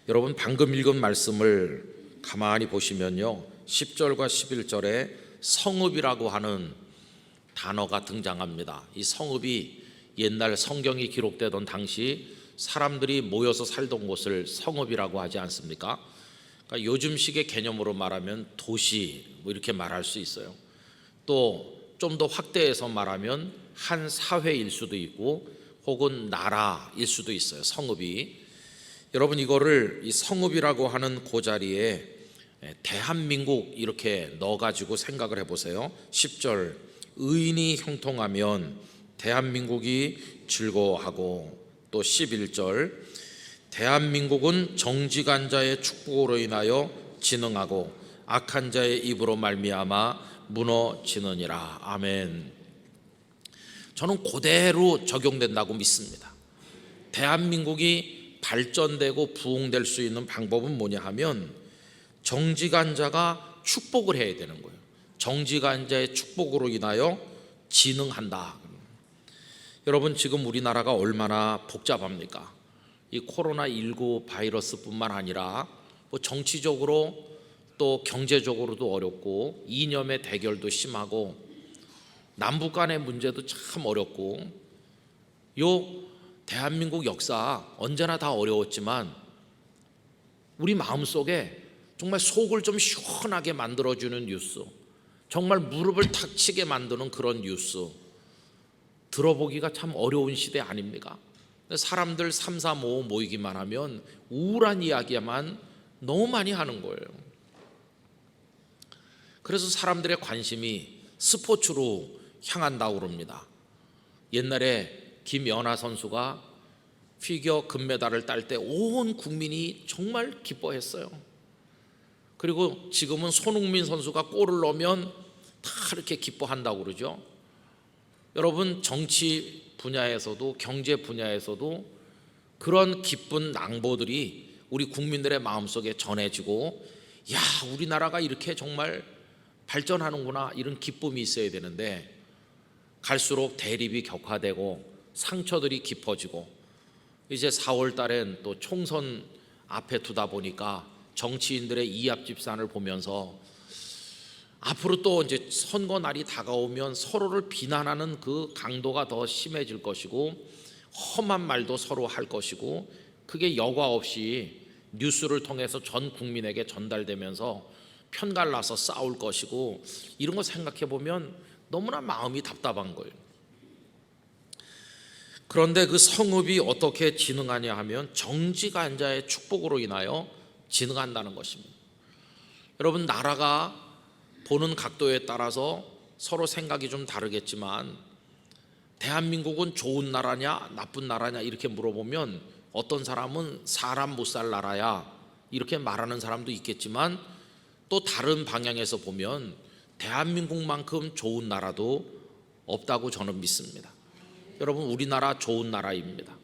여러분 방금 읽은 말씀을 가만히 보시면요, 10절과 11절에 성읍이라고 하는 단어가 등장합니다. 이 성읍이 옛날 성경이 기록되던 당시 사람들이 모여서 살던 곳을 성읍이라고 하지 않습니까? 그러니까 요즘식의 개념으로 말하면 도시 이렇게 말할 수 있어요. 또 좀 더 확대해서 말하면 한 사회일 수도 있고 혹은 나라일 수도 있어요, 성읍이. 여러분, 이거를 이 성읍이라고 하는 그 자리에 대한민국 이렇게 넣어가지고 생각을 해보세요. 10절, 의인이 형통하면 대한민국이 즐거워하고, 또 11절, 대한민국은 정직한 자의 축복으로 인하여 진흥하고 악한 자의 입으로 말미암아 무너지느니라. 아멘. 저는 그대로 적용된다고 믿습니다. 대한민국이 발전되고 부흥될 수 있는 방법은 뭐냐 하면 정직한 자가 축복을 해야 되는 거예요. 정직한 자의 축복으로 인하여 진흥한다. 여러분, 지금 우리나라가 얼마나 복잡합니까? 이 코로나19 바이러스뿐만 아니라 뭐 정치적으로 또 경제적으로도 어렵고 이념의 대결도 심하고 남북 간의 문제도 참 어렵고, 요 대한민국 역사 언제나 다 어려웠지만 우리 마음속에 정말 속을 좀 시원하게 만들어주는 뉴스, 정말 무릎을 탁 치게 만드는 그런 뉴스 들어보기가 참 어려운 시대 아닙니까? 사람들 3, 4, 5 모이기만 하면 우울한 이야기만 너무 많이 하는 거예요. 그래서 사람들의 관심이 스포츠로 향한다고 그럽니다. 옛날에 김연아 선수가 피겨 금메달을 딸 때 온 국민이 정말 기뻐했어요. 그리고 지금은 손흥민 선수가 골을 넣으면 다 이렇게 기뻐한다고 그러죠. 여러분, 정치 분야에서도 경제 분야에서도 그런 기쁜 낭보들이 우리 국민들의 마음속에 전해지고, 야, 우리나라가 이렇게 정말 발전하는구나, 이런 기쁨이 있어야 되는데 갈수록 대립이 격화되고 상처들이 깊어지고, 이제 4월 달엔 또 총선 앞에 두다 보니까 정치인들의 이합집산을 보면서 앞으로 또 이제 선거 날이 다가오면 서로를 비난하는 그 강도가 더 심해질 것이고 험한 말도 서로 할 것이고, 그게 여과 없이 뉴스를 통해서 전 국민에게 전달되면서 편갈라서 싸울 것이고, 이런 거 생각해 보면 너무나 마음이 답답한 거예요. 그런데 그 성읍이 어떻게 진흥하냐 하면 정직한 자의 축복으로 인하여 진흥한다는 것입니다. 여러분, 나라가 보는 각도에 따라서 서로 생각이 좀 다르겠지만 대한민국은 좋은 나라냐 나쁜 나라냐 이렇게 물어보면 어떤 사람은 사람 못 살 나라야 이렇게 말하는 사람도 있겠지만, 또 다른 방향에서 보면 대한민국만큼 좋은 나라도 없다고 저는 믿습니다. 여러분, 우리나라 좋은 나라입니다.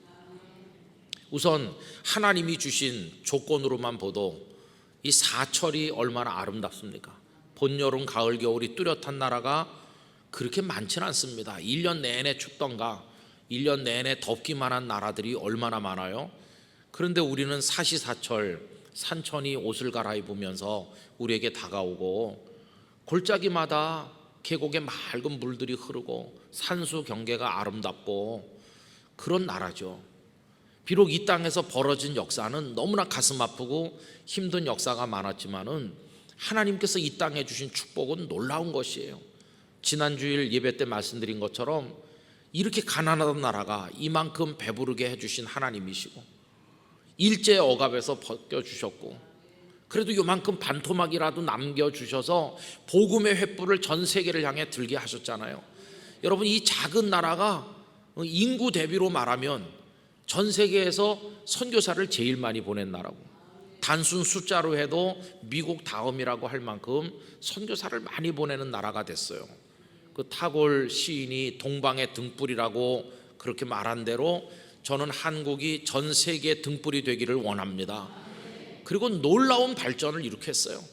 우선 하나님이 주신 조건으로만 보도 이 사철이 얼마나 아름답습니까? 본, 여름, 가을, 겨울이 뚜렷한 나라가 그렇게 많지는 않습니다. 1년 내내 춥던가 1년 내내 덥기만 한 나라들이 얼마나 많아요. 그런데 우리는 사시사철 산천이 옷을 갈아입으면서 우리에게 다가오고, 골짜기마다 계곡에 맑은 물들이 흐르고 산수 경계가 아름답고 그런 나라죠. 비록 이 땅에서 벌어진 역사는 너무나 가슴 아프고 힘든 역사가 많았지만은 하나님께서 이 땅에 주신 축복은 놀라운 것이에요. 지난주일 예배 때 말씀드린 것처럼 이렇게 가난하던 나라가 이만큼 배부르게 해주신 하나님이시고, 일제 억압에서 벗겨주셨고, 그래도 요만큼 반토막이라도 남겨주셔서 복음의 횃불을 전 세계를 향해 들게 하셨잖아요. 여러분, 이 작은 나라가 인구 대비로 말하면 전 세계에서 선교사를 제일 많이 보낸 나라고, 단순 숫자로 해도 미국 다음이라고 할 만큼 선교사를 많이 보내는 나라가 됐어요. 그 타골 시인이 동방의 등불이라고 그렇게 말한 대로 저는 한국이 전 세계 등불이 되기를 원합니다. 그리고 놀라운 발전을 일으켰어요.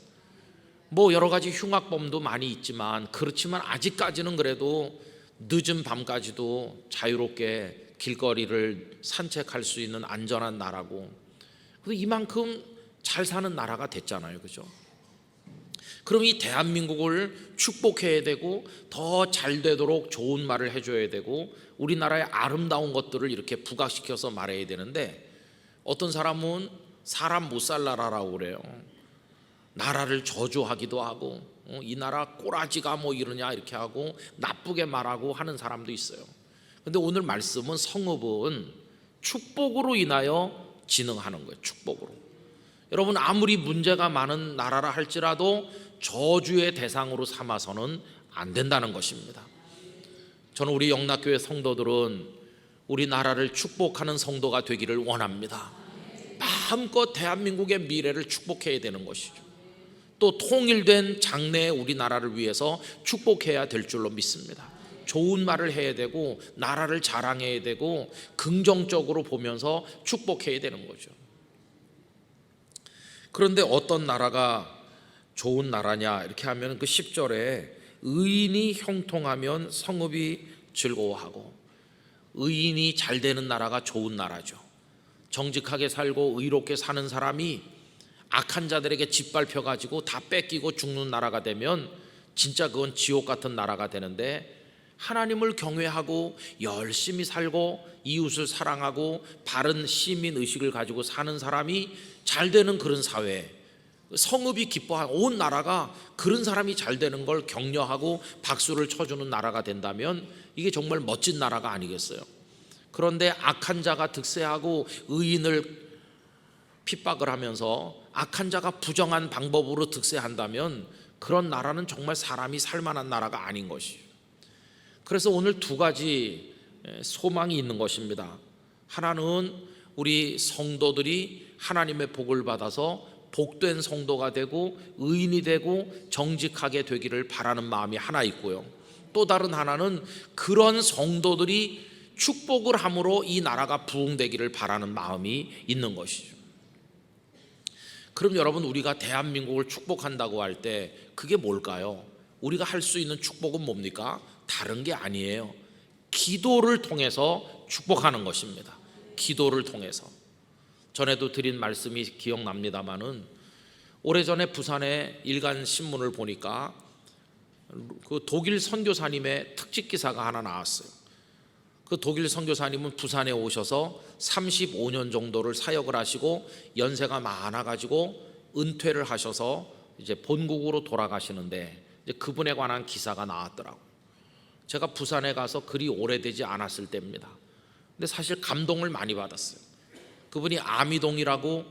뭐 여러 가지 흉악범도 많이 있지만, 그렇지만 아직까지는 그래도 늦은 밤까지도 자유롭게 길거리를 산책할 수 있는 안전한 나라고, 이만큼 잘 사는 나라가 됐잖아요. 그죠? 그럼 이 대한민국을 축복해야 되고 더 잘 되도록 좋은 말을 해줘야 되고 우리나라의 아름다운 것들을 이렇게 부각시켜서 말해야 되는데, 어떤 사람은 사람 못 살 나라라고 그래요. 나라를 저주하기도 하고 이 나라 꼬라지가 뭐 이러냐 이렇게 하고 나쁘게 말하고 하는 사람도 있어요. 근데 오늘 말씀은 성읍은 축복으로 인하여 진흥하는 거예요. 축복으로. 여러분, 아무리 문제가 많은 나라라 할지라도 저주의 대상으로 삼아서는 안 된다는 것입니다. 저는 우리 영락교회 성도들은 우리나라를 축복하는 성도가 되기를 원합니다. 마음껏 대한민국의 미래를 축복해야 되는 것이죠. 또 통일된 장래의 우리나라를 위해서 축복해야 될 줄로 믿습니다. 좋은 말을 해야 되고 나라를 자랑해야 되고 긍정적으로 보면서 축복해야 되는 거죠. 그런데 어떤 나라가 좋은 나라냐 이렇게 하면 그 10절에 의인이 형통하면 성읍이 즐거워하고, 의인이 잘 되는 나라가 좋은 나라죠. 정직하게 살고 의롭게 사는 사람이 악한 자들에게 짓밟혀 가지고 다 뺏기고 죽는 나라가 되면 진짜 그건 지옥 같은 나라가 되는데, 하나님을 경외하고 열심히 살고 이웃을 사랑하고 바른 시민 의식을 가지고 사는 사람이 잘 되는 그런 사회, 성읍이 기뻐하고 온 나라가 그런 사람이 잘 되는 걸 격려하고 박수를 쳐주는 나라가 된다면 이게 정말 멋진 나라가 아니겠어요? 그런데 악한 자가 득세하고 의인을 핍박을 하면서 악한 자가 부정한 방법으로 득세한다면 그런 나라는 정말 사람이 살만한 나라가 아닌 것이에요. 그래서 오늘 두 가지 소망이 있는 것입니다. 하나는 우리 성도들이 하나님의 복을 받아서 복된 성도가 되고 의인이 되고 정직하게 되기를 바라는 마음이 하나 있고요. 또 다른 하나는 그런 성도들이 축복을 함으로 이 나라가 부흥되기를 바라는 마음이 있는 것이죠. 그럼 여러분, 우리가 대한민국을 축복한다고 할 때 그게 뭘까요? 우리가 할 수 있는 축복은 뭡니까? 다른 게 아니에요. 기도를 통해서 축복하는 것입니다. 기도를 통해서. 전에도 드린 말씀이 기억납니다마는 오래전에 부산의 일간 신문을 보니까 그 독일 선교사님의 특집 기사가 하나 나왔어요. 그 독일 선교사님은 부산에 오셔서 35년 정도를 사역을 하시고 연세가 많아가지고 은퇴를 하셔서 이제 본국으로 돌아가시는데, 이제 그분에 관한 기사가 나왔더라고요. 제가 부산에 가서 그리 오래되지 않았을 때입니다. 근데 사실 감동을 많이 받았어요. 그분이 아미동이라고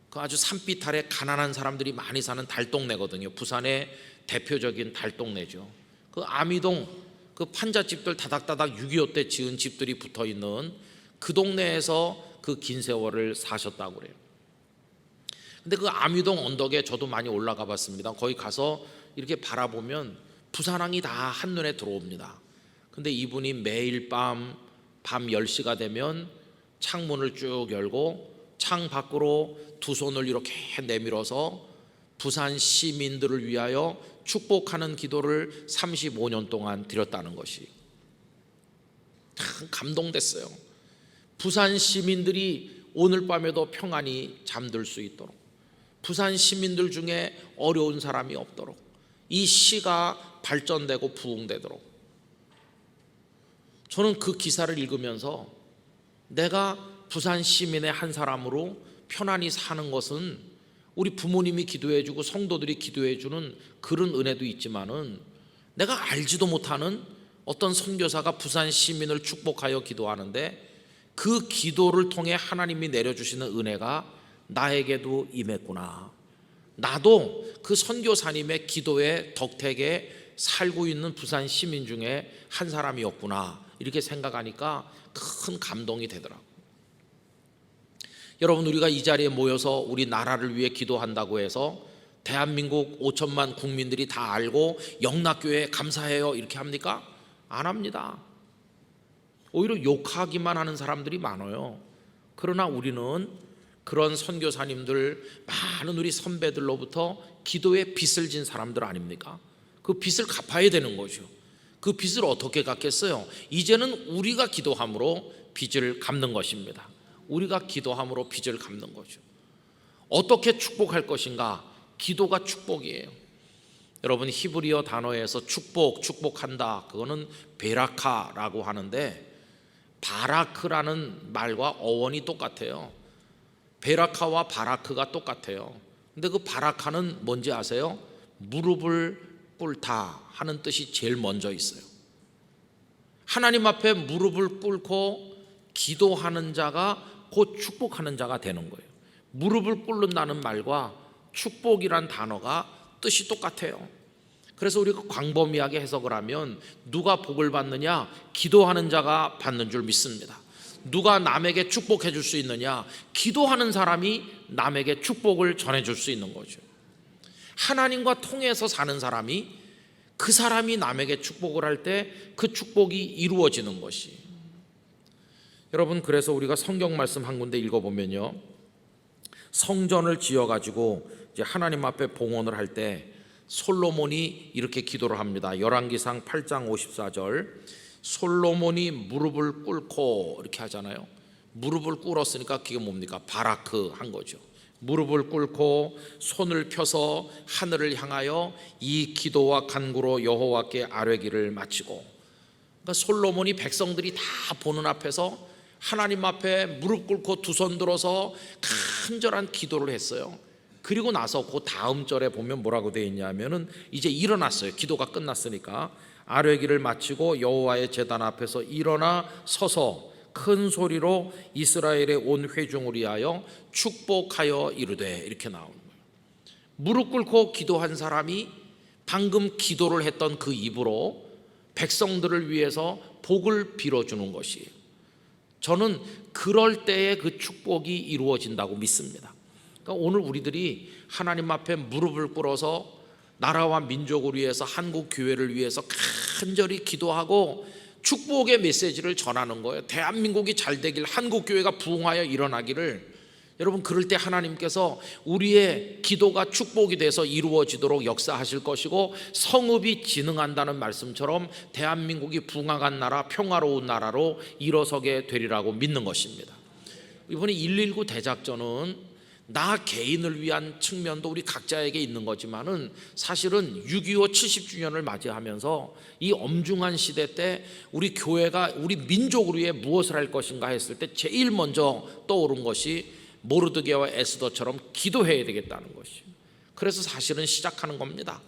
그 아주 산빛 아래 가난한 사람들이 많이 사는 달동네거든요. 부산의 대표적인 달동네죠. 그 아미동 그 판잣집들 다닥다닥 6.25 때 지은 집들이 붙어있는 그 동네에서 그 긴 세월을 사셨다고 그래요. 근데 그 아미동 언덕에 저도 많이 올라가 봤습니다. 거기 가서 이렇게 바라보면 부산항이 다 한눈에 들어옵니다. 근데 이분이 매일 밤 10시가 되면 창문을 쭉 열고 창 밖으로 두 손을 이렇게 내밀어서 부산 시민들을 위하여 축복하는 기도를 35년 동안 드렸다는 것이 참 감동됐어요. 부산 시민들이 오늘 밤에도 평안히 잠들 수 있도록, 부산 시민들 중에 어려운 사람이 없도록, 이 시가 발전되고 부흥되도록. 저는 그 기사를 읽으면서 내가 부산 시민의 한 사람으로 편안히 사는 것은 우리 부모님이 기도해 주고 성도들이 기도해 주는 그런 은혜도 있지만은, 내가 알지도 못하는 어떤 선교사가 부산 시민을 축복하여 기도하는데 그 기도를 통해 하나님이 내려주시는 은혜가 나에게도 임했구나. 나도 그 선교사님의 기도의 덕택에 살고 있는 부산 시민 중에 한 사람이었구나, 이렇게 생각하니까 큰 감동이 되더라고요. 여러분, 우리가 이 자리에 모여서 우리 나라를 위해 기도한다고 해서 대한민국 5천만 국민들이 다 알고 영락교회 감사해요 이렇게 합니까? 안 합니다. 오히려 욕하기만 하는 사람들이 많아요. 그러나 우리는 그런 선교사님들, 많은 우리 선배들로부터 기도의 빚을 진 사람들 아닙니까? 그 빚을 갚아야 되는 거죠. 그 빚을 어떻게 갚겠어요? 이제는 우리가 기도함으로 빚을 갚는 것입니다. 우리가 기도함으로 빚을 갚는 거죠. 어떻게 축복할 것인가? 기도가 축복이에요. 여러분, 히브리어 단어에서 축복한다, 그거는 베라카라고 하는데 바라크라는 말과 어원이 똑같아요. 베라카와 바라크가 똑같아요. 근데 그 바라카는 뭔지 아세요? 무릎을 꿇다 하는 뜻이 제일 먼저 있어요. 하나님 앞에 무릎을 꿇고 기도하는 자가 곧 축복하는 자가 되는 거예요. 무릎을 꿇는다는 말과 축복이란 단어가 뜻이 똑같아요. 그래서 우리가 광범위하게 해석을 하면 누가 복을 받느냐? 기도하는 자가 받는 줄 믿습니다. 누가 남에게 축복해 줄 수 있느냐? 기도하는 사람이 남에게 축복을 전해 줄 수 있는 거죠. 하나님과 통해서 사는 사람이, 그 사람이 남에게 축복을 할 때 그 축복이 이루어지는 것이. 여러분, 그래서 우리가 성경 말씀 한 군데 읽어보면요, 성전을 지어가지고 이제 하나님 앞에 봉헌을 할 때 솔로몬이 이렇게 기도를 합니다. 열왕기상 8장 54절, 솔로몬이 무릎을 꿇고 이렇게 하잖아요. 무릎을 꿇었으니까 그게 뭡니까? 바라크 한 거죠. 무릎을 꿇고 손을 펴서 하늘을 향하여 이 기도와 간구로 여호와께 아뢰기를 마치고, 그러니까 솔로몬이 백성들이 다 보는 앞에서 하나님 앞에 무릎 꿇고 두 손 들어서 간절한 기도를 했어요. 그리고 나서 그 다음 절에 보면 뭐라고 되어 있냐면은 이제 일어났어요. 기도가 끝났으니까 아뢰기를 마치고 여호와의 제단 앞에서 일어나 서서 큰 소리로 이스라엘의 온 회중을 위하여 축복하여 이르되, 이렇게 나오는 거예요. 무릎 꿇고 기도한 사람이 방금 기도를 했던 그 입으로 백성들을 위해서 복을 빌어주는 것이에요. 저는 그럴 때에 그 축복이 이루어진다고 믿습니다. 그러니까 오늘 우리들이 하나님 앞에 무릎을 꿇어서 나라와 민족을 위해서, 한국 교회를 위해서 간절히 기도하고 축복의 메시지를 전하는 거예요. 대한민국이 잘 되길, 한국 교회가 부흥하여 일어나기를. 여러분, 그럴 때 하나님께서 우리의 기도가 축복이 돼서 이루어지도록 역사하실 것이고, 성읍이 진흥한다는 말씀처럼 대한민국이 부흥한 나라, 평화로운 나라로 일어서게 되리라고 믿는 것입니다. 이번에 119 대작전은 나 개인을 위한 측면도 우리 각자에게 있는 거지만은 사실은 6.25 70주년을 맞이하면서 이 엄중한 시대 때 우리 교회가 우리 민족을 위해 무엇을 할 것인가 했을 때 제일 먼저 떠오른 것이 모르드게와 에스더처럼 기도해야 되겠다는 것이에요. 그래서 사실은 시작하는 겁니다.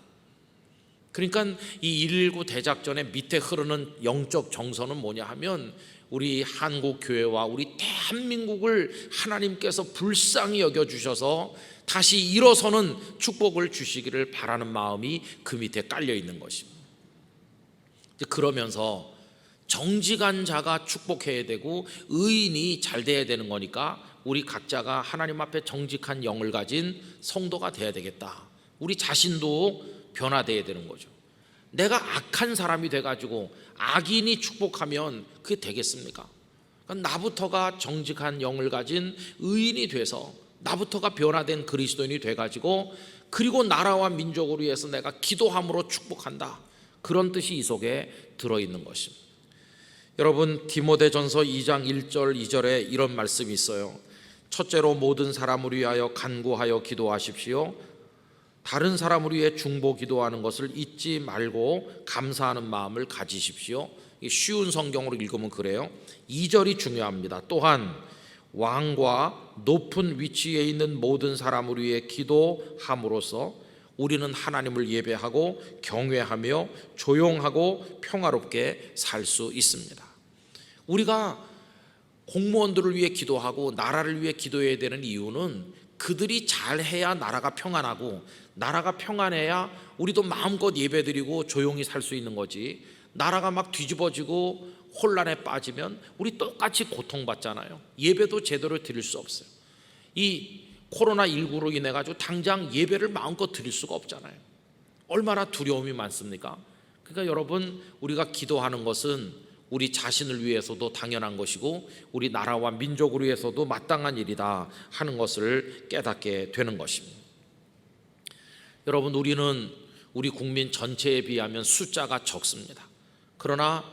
그러니까 이 119 대작전의 밑에 흐르는 영적 정서는 뭐냐 하면, 우리 한국 교회와 우리 대한민국을 하나님께서 불쌍히 여겨주셔서 다시 일어서는 축복을 주시기를 바라는 마음이 그 밑에 깔려 있는 것입니다. 그러면서 정직한 자가 축복해야 되고 의인이 잘 돼야 되는 거니까 우리 각자가 하나님 앞에 정직한 영을 가진 성도가 돼야 되겠다. 우리 자신도 변화돼야 되는 거죠. 내가 악한 사람이 돼가지고 악인이 축복하면 그게 되겠습니까? 그러니까 나부터가 정직한 영을 가진 의인이 돼서, 나부터가 변화된 그리스도인이 돼가지고, 그리고 나라와 민족을 위해서 내가 기도함으로 축복한다. 그런 뜻이 이 속에 들어있는 것입니다. 여러분, 디모데전서 2장 1절 2절에 이런 말씀이 있어요. 첫째로 모든 사람을 위하여 간구하여 기도하십시오. 다른 사람을 위해 중보 기도하는 것을 잊지 말고 감사하는 마음을 가지십시오. 쉬운 성경으로 읽으면 그래요. 2절이 중요합니다. 또한 왕과 높은 위치에 있는 모든 사람을 위해 기도함으로써 우리는 하나님을 예배하고 경외하며 조용하고 평화롭게 살 수 있습니다. 우리가 공무원들을 위해 기도하고 나라를 위해 기도해야 되는 이유는 그들이 잘해야 나라가 평안하고, 나라가 평안해야 우리도 마음껏 예배드리고 조용히 살 수 있는 거지. 나라가 막 뒤집어지고 혼란에 빠지면 우리 똑같이 고통받잖아요. 예배도 제대로 드릴 수 없어요. 이 코로나19로 인해 가지고 당장 예배를 마음껏 드릴 수가 없잖아요. 얼마나 두려움이 많습니까? 그러니까 여러분, 우리가 기도하는 것은 우리 자신을 위해서도 당연한 것이고 우리 나라와 민족을 위해서도 마땅한 일이다 하는 것을 깨닫게 되는 것입니다. 여러분, 우리는 우리 국민 전체에 비하면 숫자가 적습니다. 그러나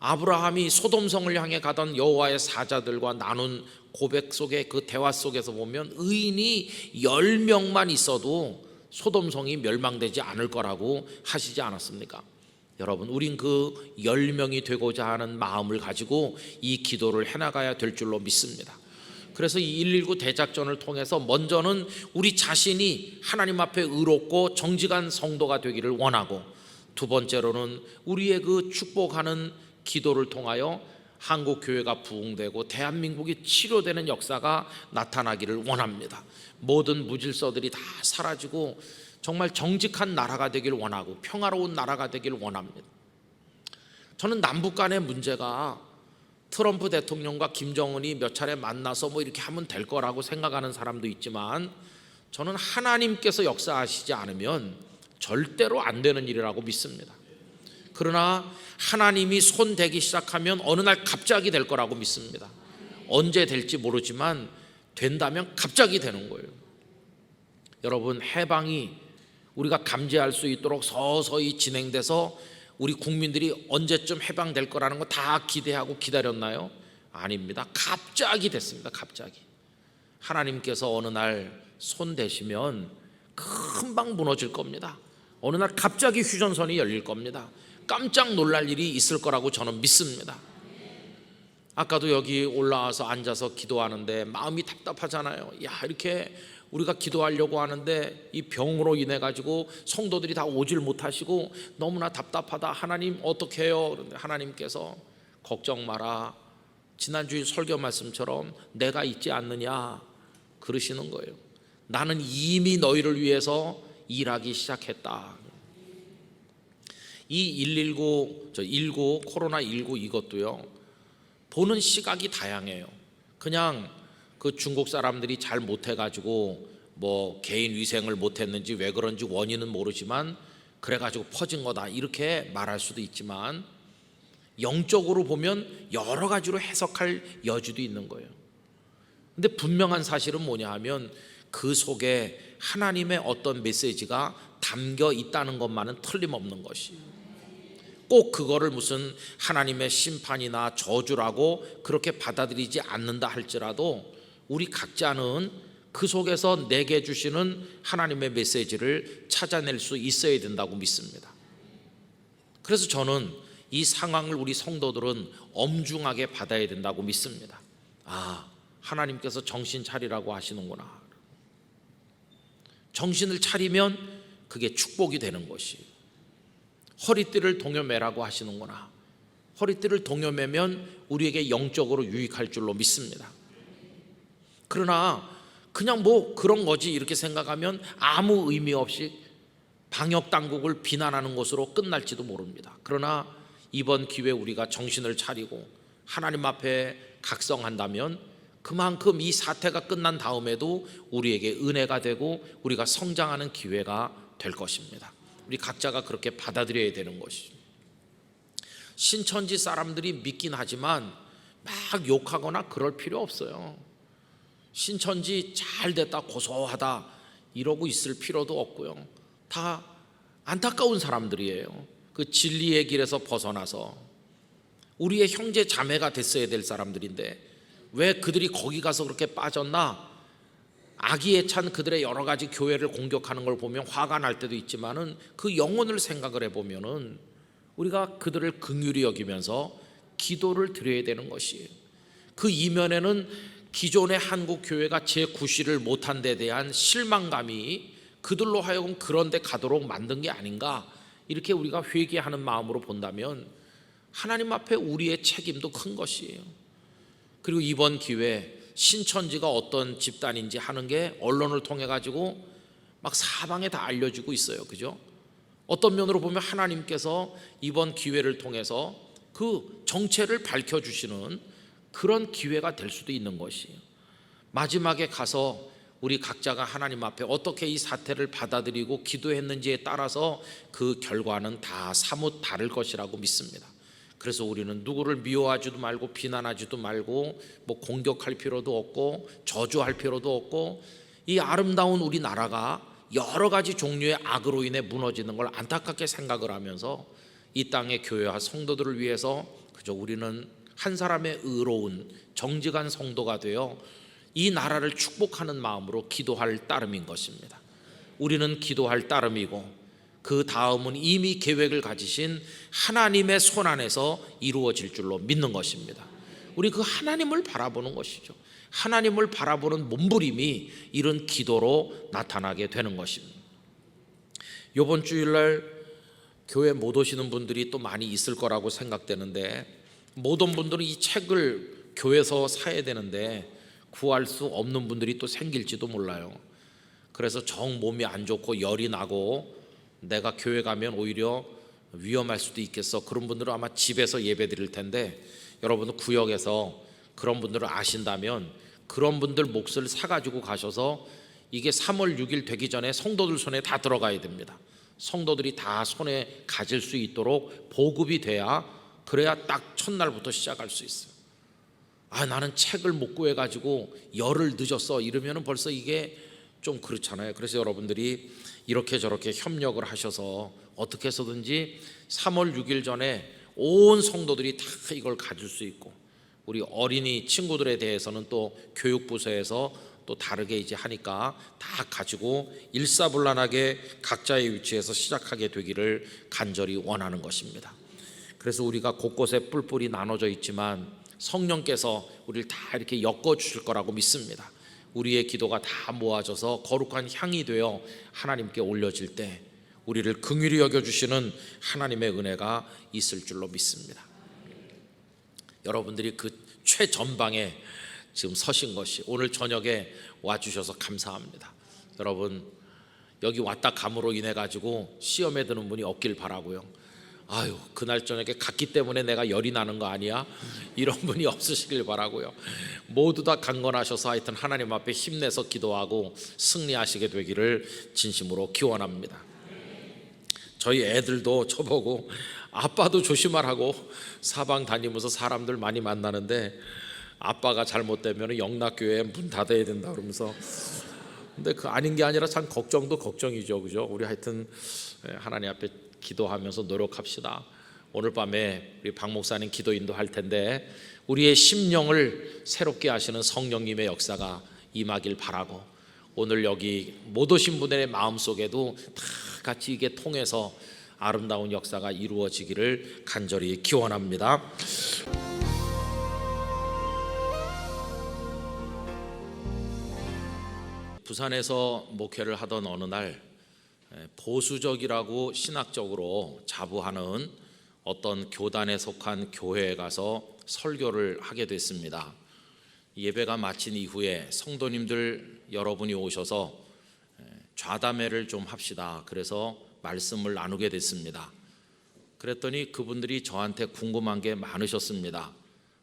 아브라함이 소돔성을 향해 가던 여호와의 사자들과 나눈 고백 속에, 그 대화 속에서 보면 의인이 10명만 있어도 소돔성이 멸망되지 않을 거라고 하시지 않았습니까? 여러분, 우린 그 10명이 되고자 하는 마음을 가지고 이 기도를 해나가야 될 줄로 믿습니다. 그래서 이 119 대작전을 통해서 먼저는 우리 자신이 하나님 앞에 의롭고 정직한 성도가 되기를 원하고, 두 번째로는 우리의 그 축복하는 기도를 통하여 한국 교회가 부흥되고 대한민국이 치료되는 역사가 나타나기를 원합니다. 모든 무질서들이 다 사라지고 정말 정직한 나라가 되길 원하고 평화로운 나라가 되길 원합니다. 저는 남북 간의 문제가 트럼프 대통령과 김정은이 몇 차례 만나서 뭐 이렇게 하면 될 거라고 생각하는 사람도 있지만, 저는 하나님께서 역사하시지 않으면 절대로 안 되는 일이라고 믿습니다. 그러나 하나님이 손 대기 시작하면 어느 날 갑자기 될 거라고 믿습니다. 언제 될지 모르지만 된다면 갑자기 되는 거예요. 여러분, 해방이 우리가 감지할 수 있도록 서서히 진행돼서 우리 국민들이 언제쯤 해방될 거라는 거 다 기대하고 기다렸나요? 아닙니다. 갑자기 됐습니다. 갑자기. 하나님께서 어느 날 손 대시면 금방 무너질 겁니다. 어느 날 갑자기 휴전선이 열릴 겁니다. 깜짝 놀랄 일이 있을 거라고 저는 믿습니다. 아까도 여기 올라와서 앉아서 기도하는데 마음이 답답하잖아요. 이렇게 우리가 기도하려고 하는데 이 병으로 인해 가지고 성도들이 다 오질 못하시고 너무나 답답하다. 하나님 어떻게 해요? 그런데 하나님께서 걱정 마라. 지난주일 설교 말씀처럼 내가 있지 않느냐 그러시는 거예요. 나는 이미 너희를 위해서 일하기 시작했다. 이 19 코로나19 이것도요, 보는 시각이 다양해요. 그냥 그 중국 사람들이 잘 못해가지고 뭐 개인 위생을 못했는지 왜 그런지 원인은 모르지만 그래가지고 퍼진 거다 이렇게 말할 수도 있지만, 영적으로 보면 여러 가지로 해석할 여지도 있는 거예요. 근데 분명한 사실은 뭐냐 하면 그 속에 하나님의 어떤 메시지가 담겨 있다는 것만은 틀림없는 것이에요. 꼭 그거를 무슨 하나님의 심판이나 저주라고 그렇게 받아들이지 않는다 할지라도 우리 각자는 그 속에서 내게 주시는 하나님의 메시지를 찾아낼 수 있어야 된다고 믿습니다. 그래서 저는 이 상황을 우리 성도들은 엄중하게 받아야 된다고 믿습니다. 하나님께서 정신 차리라고 하시는구나. 정신을 차리면 그게 축복이 되는 것이에요. 허리띠를 동여매라고 하시는구나. 허리띠를 동여매면 우리에게 영적으로 유익할 줄로 믿습니다. 그러나 그냥 뭐 그런 거지 이렇게 생각하면 아무 의미 없이 방역당국을 비난하는 것으로 끝날지도 모릅니다. 그러나 이번 기회에 우리가 정신을 차리고 하나님 앞에 각성한다면 그만큼 이 사태가 끝난 다음에도 우리에게 은혜가 되고 우리가 성장하는 기회가 될 것입니다. 우리 각자가 그렇게 받아들여야 되는 것이죠. 신천지 사람들이 믿긴 하지만 막 욕하거나 그럴 필요 없어요. 신천지 잘 됐다 고소하다 이러고 있을 필요도 없고요. 다 안타까운 사람들이에요. 그 진리의 길에서 벗어나서 우리의 형제 자매가 됐어야 될 사람들인데 왜 그들이 거기 가서 그렇게 빠졌나? 악의에 찬 그들의 여러 가지 교회를 공격하는 걸 보면 화가 날 때도 있지만은 그 영혼을 생각을 해보면은 우리가 그들을 긍휼히 여기면서 기도를 드려야 되는 것이에요. 그 이면에는 기존의 한국 교회가 제9시를 못한 데 대한 실망감이 그들로 하여금 그런 데 가도록 만든 게 아닌가, 이렇게 우리가 회개하는 마음으로 본다면 하나님 앞에 우리의 책임도 큰 것이에요. 그리고 이번 기회에 신천지가 어떤 집단인지 하는 게 언론을 통해 가지고 막 사방에 다 알려지고 있어요. 그죠? 어떤 면으로 보면 하나님께서 이번 기회를 통해서 그 정체를 밝혀주시는 그런 기회가 될 수도 있는 것이에요. 마지막에 가서 우리 각자가 하나님 앞에 어떻게 이 사태를 받아들이고 기도했는지에 따라서 그 결과는 다 사뭇 다를 것이라고 믿습니다. 그래서 우리는 누구를 미워하지도 말고 비난하지도 말고 뭐 공격할 필요도 없고 저주할 필요도 없고, 이 아름다운 우리나라가 여러 가지 종류의 악으로 인해 무너지는 걸 안타깝게 생각을 하면서 이 땅의 교회와 성도들을 위해서 그저 우리는 한 사람의 의로운 정직한 성도가 되어 이 나라를 축복하는 마음으로 기도할 따름인 것입니다. 우리는 기도할 따름이고 그 다음은 이미 계획을 가지신 하나님의 손 안에서 이루어질 줄로 믿는 것입니다. 우리 그 하나님을 바라보는 것이죠. 하나님을 바라보는 몸부림이 이런 기도로 나타나게 되는 것입니다. 이번 주일날 교회 못 오시는 분들이 또 많이 있을 거라고 생각되는데, 못 온 분들은 이 책을 교회에서 사야 되는데 구할 수 없는 분들이 또 생길지도 몰라요. 그래서 정 몸이 안 좋고 열이 나고 내가 교회 가면 오히려 위험할 수도 있겠어, 그런 분들은 아마 집에서 예배 드릴 텐데, 여러분들 구역에서 그런 분들을 아신다면 그런 분들 몫을 사가지고 가셔서 이게 3월 6일 되기 전에 성도들 손에 다 들어가야 됩니다. 성도들이 다 손에 가질 수 있도록 보급이 돼야, 그래야 딱 첫날부터 시작할 수 있어요. 나는 책을 못 구해가지고 열흘 늦었어 이러면 벌써 이게 좀 그렇잖아요. 그래서 여러분들이 이렇게 저렇게 협력을 하셔서 어떻게 해서든지 3월 6일 전에 온 성도들이 다 이걸 가질 수 있고, 우리 어린이 친구들에 대해서는 또 교육부서에서 또 다르게 이제 하니까 다 가지고 일사불란하게 각자의 위치에서 시작하게 되기를 간절히 원하는 것입니다. 그래서 우리가 곳곳에 뿔뿔이 나눠져 있지만 성령께서 우리를 다 이렇게 엮어 주실 거라고 믿습니다. 우리의 기도가 다 모아져서 거룩한 향이 되어 하나님께 올려질 때 우리를 긍휼히 여겨주시는 하나님의 은혜가 있을 줄로 믿습니다. 여러분들이 그 최전방에 지금 서신 것이, 오늘 저녁에 와주셔서 감사합니다. 여러분 여기 왔다 감으로 인해 가지고 시험에 드는 분이 없길 바라고요. 그날 저녁에 갔기 때문에 내가 열이 나는 거 아니야? 이런 분이 없으시길 바라고요. 모두 다 강건하셔서 하여튼 하나님 앞에 힘내서 기도하고 승리하시게 되기를 진심으로 기원합니다. 저희 애들도 저보고 아빠도 조심하라고 사방 다니면서 사람들 많이 만나는데, 아빠가 잘못되면 영락교회 문 닫아야 된다 그러면서, 근데 그 아닌 게 아니라 참 걱정도 걱정이죠, 그죠? 우리 하여튼 하나님 앞에 기도하면서 노력합시다. 오늘 밤에 우리 박 목사님 기도 인도할 텐데 우리의 심령을 새롭게 하시는 성령님의 역사가 임하길 바라고, 오늘 여기 못 오신 분들의 마음속에도 다 같이 이게 통해서 아름다운 역사가 이루어지기를 간절히 기원합니다. 부산에서 목회를 하던 어느 날 보수적이라고 신학적으로 자부하는 어떤 교단에 속한 교회에 가서 설교를 하게 됐습니다. 예배가 마친 이후에 성도님들 여러분이 오셔서 좌담회를 좀 합시다. 그래서 말씀을 나누게 됐습니다. 그랬더니 그분들이 저한테 궁금한 게 많으셨습니다.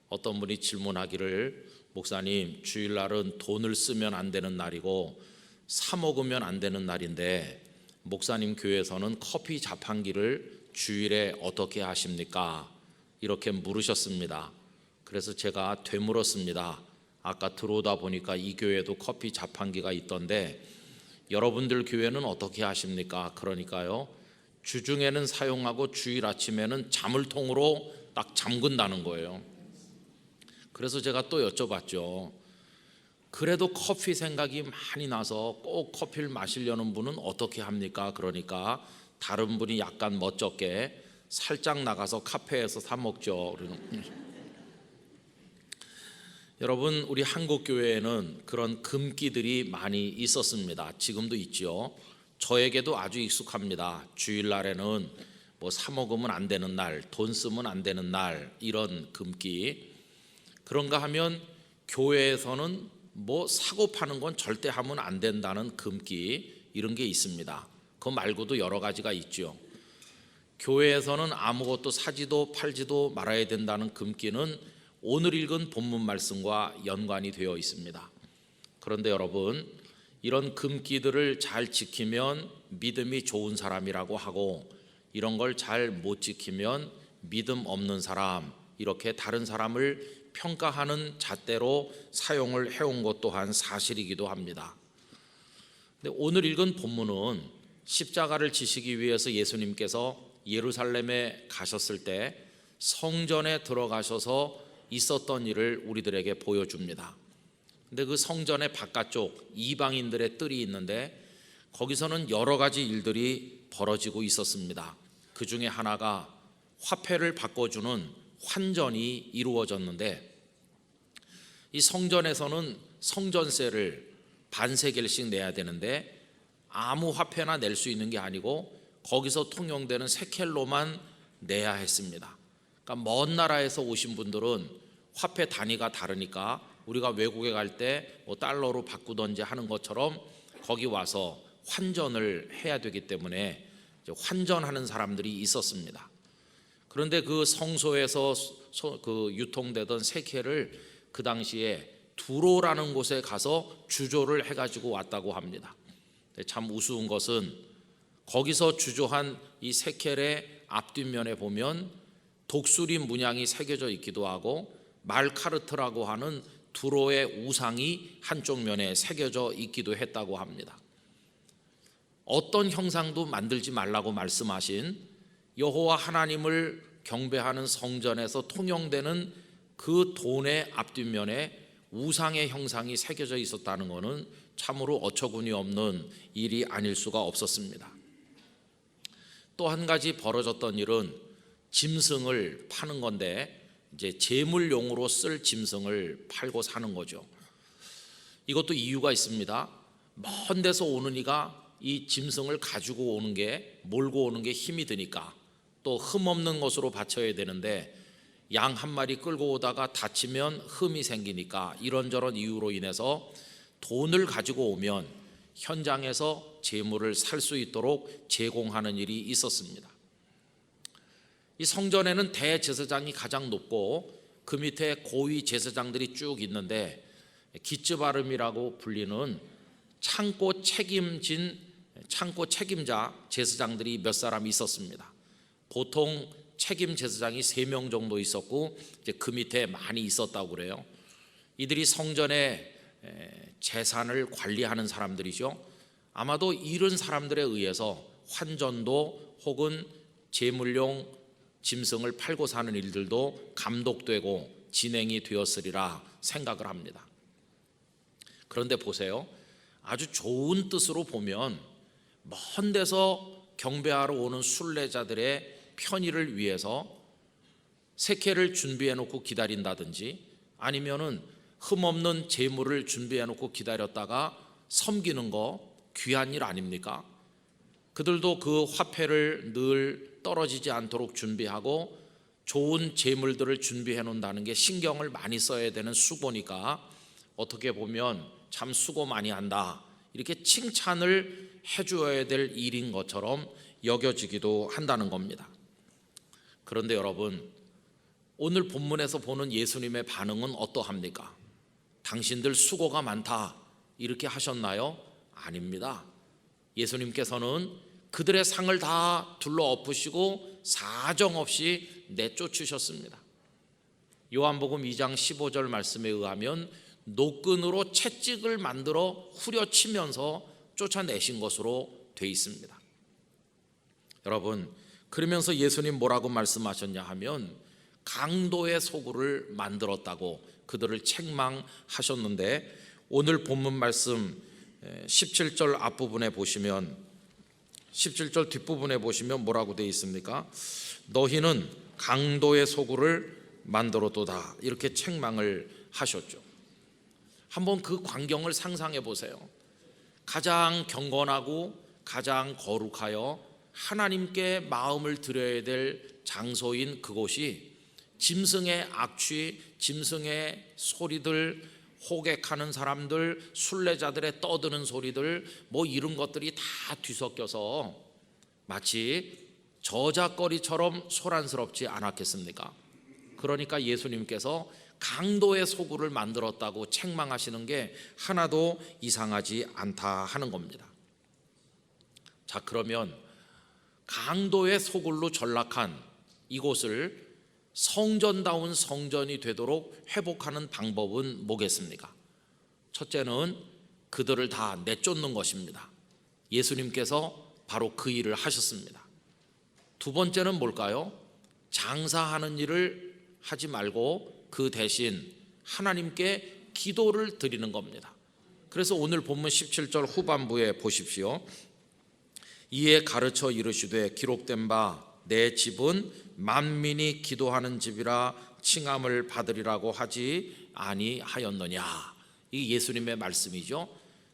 어떤 분이 질문하기를, 목사님 주일날은 돈을 쓰면 안 되는 날이고 사 먹으면 안 되는 날인데 목사님 교회에서는 커피 자판기를 주일에 어떻게 하십니까? 이렇게 물으셨습니다. 그래서 제가 되물었습니다. 아까 들어오다 보니까 이 교회도 커피 자판기가 있던데 여러분들 교회는 어떻게 하십니까? 그러니까요, 주중에는 사용하고 주일 아침에는 자물통으로 딱 잠근다는 거예요. 그래서 제가 또 여쭤봤죠. 그래도 커피 생각이 많이 나서 꼭 커피를 마시려는 분은 어떻게 합니까? 그러니까 다른 분이 약간 멋쩍게 살짝 나가서 카페에서 사 먹죠. 여러분, 우리 한국 교회에는 그런 금기들이 많이 있었습니다. 지금도 있죠. 저에게도 아주 익숙합니다. 주일날에는 뭐 사 먹으면 안 되는 날, 돈 쓰면 안 되는 날, 이런 금기. 그런가 하면 교회에서는 뭐 사고 파는 건 절대 하면 안 된다는 금기, 이런 게 있습니다. 그거 말고도 여러 가지가 있죠. 교회에서는 아무것도 사지도 팔지도 말아야 된다는 금기는 오늘 읽은 본문 말씀과 연관이 되어 있습니다. 그런데 여러분, 이런 금기들을 잘 지키면 믿음이 좋은 사람이라고 하고, 이런 걸 잘 못 지키면 믿음 없는 사람, 이렇게 다른 사람을 평가하는 잣대로 사용을 해온 것 또한 사실이기도 합니다. 근데 오늘 읽은 본문은 십자가를 지시기 위해서 예수님께서 예루살렘에 가셨을 때 성전에 들어가셔서 있었던 일을 우리들에게 보여줍니다. 근데 그 성전의 바깥쪽 이방인들의 뜰이 있는데 거기서는 여러 가지 일들이 벌어지고 있었습니다. 그 중에 하나가 화폐를 바꿔주는 환전이 이루어졌는데, 이 성전에서는 성전세를 반세겔씩 내야 되는데 아무 화폐나 낼 수 있는 게 아니고 거기서 통용되는 세켈로만 내야 했습니다. 그러니까 먼 나라에서 오신 분들은 화폐 단위가 다르니까 우리가 외국에 갈 때 뭐 달러로 바꾸던지 하는 것처럼 거기 와서 환전을 해야 되기 때문에 환전하는 사람들이 있었습니다. 그런데 그 성소에서 그 유통되던 세켈을 그 당시에 두로라는 곳에 가서 주조를 해가지고 왔다고 합니다. 참 우스운 것은 거기서 주조한 이 세켈의 앞뒷면에 보면 독수리 문양이 새겨져 있기도 하고 말카르트라고 하는 두로의 우상이 한쪽 면에 새겨져 있기도 했다고 합니다. 어떤 형상도 만들지 말라고 말씀하신 여호와 하나님을 경배하는 성전에서 통용되는 그 돈의 앞뒷면에 우상의 형상이 새겨져 있었다는 것은 참으로 어처구니 없는 일이 아닐 수가 없었습니다. 또 한 가지 벌어졌던 일은 짐승을 파는 건데, 이제 제물용으로 쓸 짐승을 팔고 사는 거죠. 이것도 이유가 있습니다. 먼 데서 오는 이가 이 짐승을 가지고 오는 게, 몰고 오는 게 힘이 드니까, 또 흠없는 것으로 바쳐야 되는데 양 한 마리 끌고 오다가 다치면 흠이 생기니까 이런저런 이유로 인해서 돈을 가지고 오면 현장에서 제물을 살 수 있도록 제공하는 일이 있었습니다. 이 성전에는 대제사장이 가장 높고 그 밑에 고위 제사장들이 쭉 있는데 기츠바름이라고 불리는 창고 책임자 제사장들이 몇 사람 있었습니다. 보통 책임 제사장이 3명 정도 있었고 이제 그 밑에 많이 있었다고 그래요. 이들이 성전의 재산을 관리하는 사람들이죠. 아마도 이런 사람들에 의해서 환전도 혹은 제물용 짐승을 팔고 사는 일들도 감독되고 진행이 되었으리라 생각을 합니다. 그런데 보세요. 아주 좋은 뜻으로 보면 먼 데서 경배하러 오는 순례자들의 편의를 위해서 세켈을 준비해 놓고 기다린다든지 아니면은 흠없는 제물을 준비해 놓고 기다렸다가 섬기는 거 귀한 일 아닙니까? 그들도 그 화폐를 늘 떨어지지 않도록 준비하고 좋은 제물들을 준비해 놓는다는 게 신경을 많이 써야 되는 수고니까 어떻게 보면 참 수고 많이 한다, 이렇게 칭찬을 해주어야 될 일인 것처럼 여겨지기도 한다는 겁니다. 그런데 여러분, 오늘 본문에서 보는 예수님의 반응은 어떠합니까? 당신들 수고가 많다 이렇게 하셨나요? 아닙니다. 예수님께서는 그들의 상을 다 둘러엎으시고 사정없이 내쫓으셨습니다. 요한복음 2장 15절 말씀에 의하면 노끈으로 채찍을 만들어 후려치면서 쫓아내신 것으로 되어 있습니다. 여러분, 그러면서 예수님 뭐라고 말씀하셨냐 하면 강도의 소굴을 만들었다고 그들을 책망하셨는데, 오늘 본문 말씀 17절 앞부분에 보시면, 17절 뒷부분에 보시면 뭐라고 되어 있습니까? 너희는 강도의 소굴을 만들었도다, 이렇게 책망을 하셨죠. 한번 그 광경을 상상해 보세요. 가장 경건하고 가장 거룩하여 하나님께 마음을 드려야 될 장소인 그곳이 짐승의 악취, 짐승의 소리들, 호객하는 사람들, 순례자들의 떠드는 소리들, 뭐 이런 것들이 다 뒤섞여서 마치 저작거리처럼 소란스럽지 않았겠습니까? 그러니까 예수님께서 강도의 소굴을 만들었다고 책망하시는 게 하나도 이상하지 않다 하는 겁니다. 자, 그러면 강도의 소굴로 전락한 이곳을 성전다운 성전이 되도록 회복하는 방법은 뭐겠습니까? 첫째는 그들을 다 내쫓는 것입니다. 예수님께서 바로 그 일을 하셨습니다. 두 번째는 뭘까요? 장사하는 일을 하지 말고 그 대신 하나님께 기도를 드리는 겁니다. 그래서 오늘 본문 17절 후반부에 보십시오. 이에 가르쳐 이르시되 기록된 바 내 집은 만민이 기도하는 집이라 칭함을 받으리라고 하지 아니하였느냐. 이 예수님의 말씀이죠.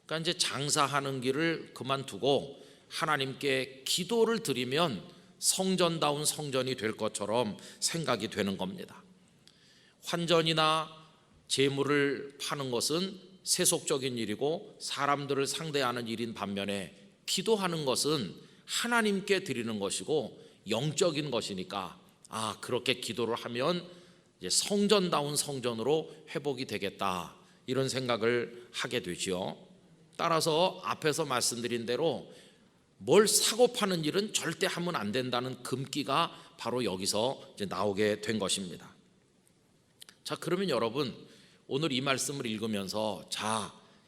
그러니까 이제 장사하는 길을 그만두고 하나님께 기도를 드리면 성전다운 성전이 될 것처럼 생각이 되는 겁니다. 환전이나 재물을 파는 것은 세속적인 일이고 사람들을 상대하는 일인 반면에 기도하는 것은 하나님께 드리는 것이고 영적인 것이니까 그렇게 기도를 하면 이제 성전다운 성전으로 회복이 되겠다, 이런 생각을 하게 되지요. 따라서 앞에서 말씀드린 대로 뭘 사고 파는 일은 절대 하면 안 된다는 금기가 바로 여기서 이제 나오게 된 것입니다. 자, 그러면 여러분 오늘 이 말씀을 읽으면서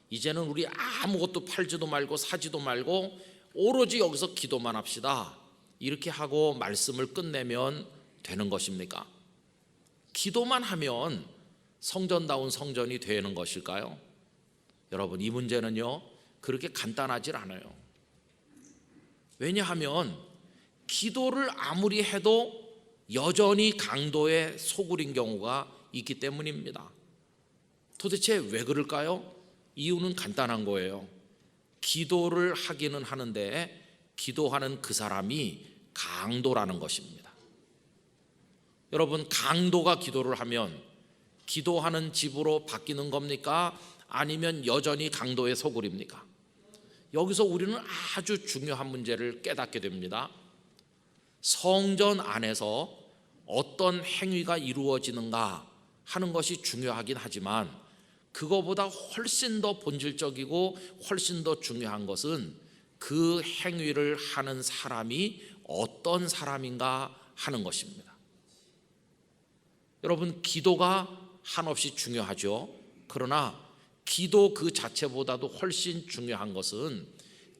이제는 우리 아무것도 팔지도 말고 사지도 말고 오로지 여기서 기도만 합시다, 이렇게 하고 말씀을 끝내면 되는 것입니까? 기도만 하면 성전다운 성전이 되는 것일까요? 여러분, 이 문제는요 그렇게 간단하질 않아요. 왜냐하면 기도를 아무리 해도 여전히 강도의 소굴인 경우가 있기 때문입니다. 도대체 왜 그럴까요? 이유는 간단한 거예요. 기도를 하기는 하는데 기도하는 그 사람이 강도라는 것입니다. 여러분, 강도가 기도를 하면 기도하는 집으로 바뀌는 겁니까? 아니면 여전히 강도의 소굴입니까? 여기서 우리는 아주 중요한 문제를 깨닫게 됩니다. 성전 안에서 어떤 행위가 이루어지는가 하는 것이 중요하긴 하지만 그거보다 훨씬 더 본질적이고 훨씬 더 중요한 것은 그 행위를 하는 사람이 어떤 사람인가 하는 것입니다. 여러분, 기도가 한없이 중요하죠. 그러나 기도 그 자체보다도 훨씬 중요한 것은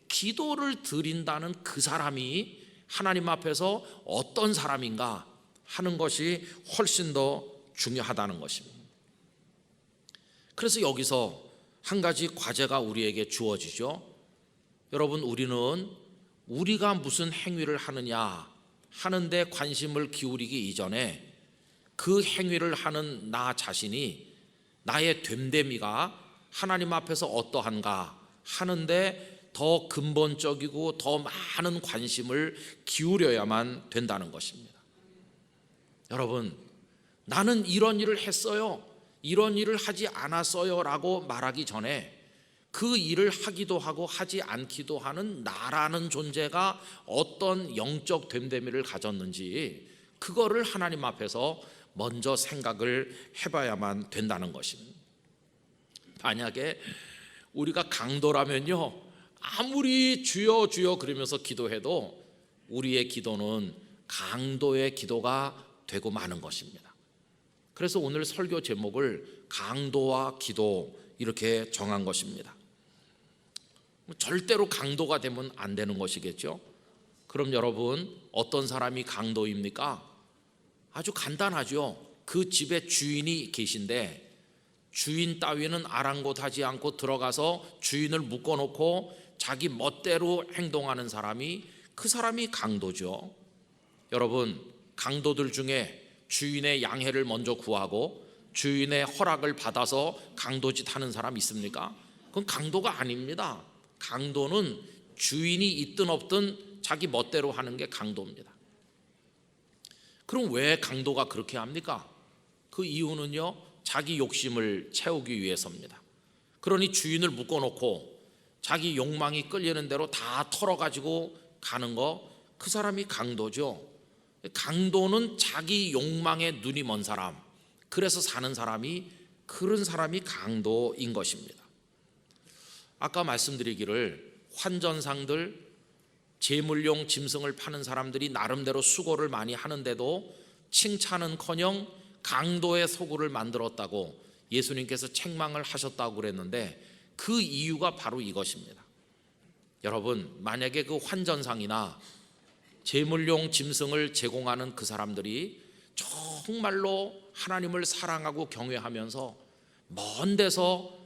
기도를 드린다는 그 사람이 하나님 앞에서 어떤 사람인가 하는 것이 훨씬 더 중요하다는 것입니다. 그래서 여기서 한 가지 과제가 우리에게 주어지죠. 여러분, 우리는 우리가 무슨 행위를 하느냐 하는데 관심을 기울이기 이전에 그 행위를 하는 나 자신이, 나의 됨됨이가 하나님 앞에서 어떠한가 하는데 더 근본적이고 더 많은 관심을 기울여야만 된다는 것입니다. 여러분, 나는 이런 일을 했어요, 이런 일을 하지 않았어요 라고 말하기 전에 그 일을 하기도 하고 하지 않기도 하는 나라는 존재가 어떤 영적 됨됨이를 가졌는지 그거를 하나님 앞에서 먼저 생각을 해봐야만 된다는 것입니다. 만약에 우리가 강도라면요, 아무리 주여 주여 그러면서 기도해도 우리의 기도는 강도의 기도가 되고 마는 것입니다. 그래서 오늘 설교 제목을 강도와 기도 이렇게 정한 것입니다. 절대로 강도가 되면 안 되는 것이겠죠. 그럼 여러분, 어떤 사람이 강도입니까? 아주 간단하죠. 그 집에 주인이 계신데 주인 따위는 아랑곳하지 않고 들어가서 주인을 묶어놓고 자기 멋대로 행동하는 사람이, 그 사람이 강도죠. 여러분, 강도들 중에 주인의 양해를 먼저 구하고 주인의 허락을 받아서 강도짓 하는 사람 있습니까? 그건 강도가 아닙니다. 강도는 주인이 있든 없든 자기 멋대로 하는 게 강도입니다. 그럼 왜 강도가 그렇게 합니까? 그 이유는요, 자기 욕심을 채우기 위해서입니다. 그러니 주인을 묶어놓고 자기 욕망이 끌리는 대로 다 털어가지고 가는 거, 그 사람이 강도죠. 강도는 자기 욕망에 눈이 먼 사람, 그래서 사는 사람이, 그런 사람이 강도인 것입니다. 아까 말씀드리기를 환전상들, 재물용 짐승을 파는 사람들이 나름대로 수고를 많이 하는데도 칭찬은커녕 강도의 소굴을 만들었다고 예수님께서 책망을 하셨다고 그랬는데 그 이유가 바로 이것입니다. 여러분, 만약에 그 환전상이나 제물용 짐승을 제공하는 그 사람들이 정말로 하나님을 사랑하고 경외하면서 먼 데서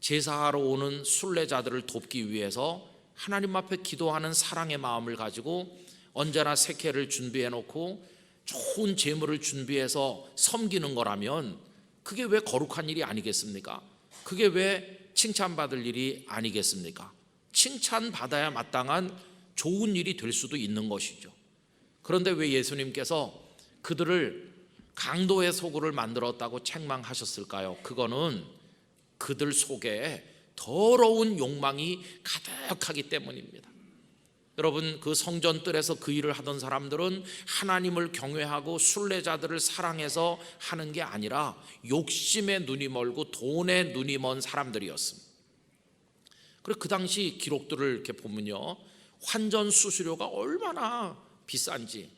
제사하러 오는 순례자들을 돕기 위해서 하나님 앞에 기도하는 사랑의 마음을 가지고 언제나 세케를 준비해 놓고 좋은 제물을 준비해서 섬기는 거라면 그게 왜 거룩한 일이 아니겠습니까? 그게 왜 칭찬받을 일이 아니겠습니까? 칭찬받아야 마땅한 좋은 일이 될 수도 있는 것이죠. 그런데 왜 예수님께서 그들을 강도의 소굴을 만들었다고 책망하셨을까요? 그거는 그들 속에 더러운 욕망이 가득하기 때문입니다. 여러분, 그 성전 뜰에서 그 일을 하던 사람들은 하나님을 경외하고 순례자들을 사랑해서 하는 게 아니라 욕심에 눈이 멀고 돈에 눈이 먼 사람들이었습니다. 그리고 그 당시 기록들을 이렇게 보면요, 환전 수수료가 얼마나 비싼지,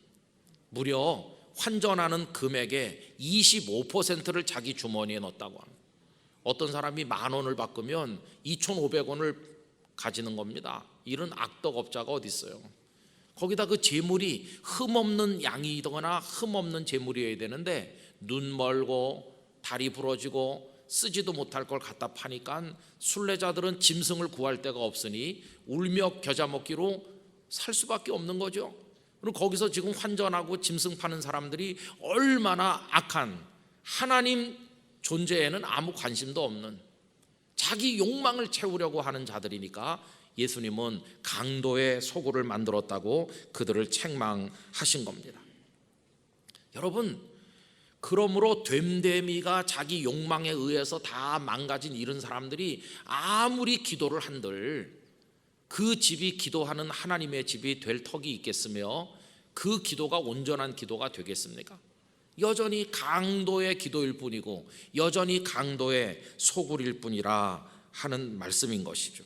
무려 환전하는 금액의 25%를 자기 주머니에 넣었다고 합니다. 어떤 사람이 10,000원을 바꾸면 2,500원을 가지는 겁니다. 이런 악덕업자가 어디 있어요? 거기다 그 재물이 흠없는 양이거나 흠없는 재물이어야 되는데 눈 멀고 다리 부러지고 쓰지도 못할 걸 갖다 파니까 순례자들은 짐승을 구할 데가 없으니 울며 겨자 먹기로 살 수밖에 없는 거죠. 그리고 거기서 지금 환전하고 짐승 파는 사람들이 얼마나 악한, 하나님 존재에는 아무 관심도 없는 자기 욕망을 채우려고 하는 자들이니까 예수님은 강도의 소굴을 만들었다고 그들을 책망하신 겁니다. 여러분, 그러므로 됨됨이가 자기 욕망에 의해서 다 망가진 이런 사람들이 아무리 기도를 한들 그 집이 기도하는 하나님의 집이 될 턱이 있겠으며 그 기도가 온전한 기도가 되겠습니까? 여전히 강도의 기도일 뿐이고 여전히 강도의 소굴일 뿐이라 하는 말씀인 것이죠.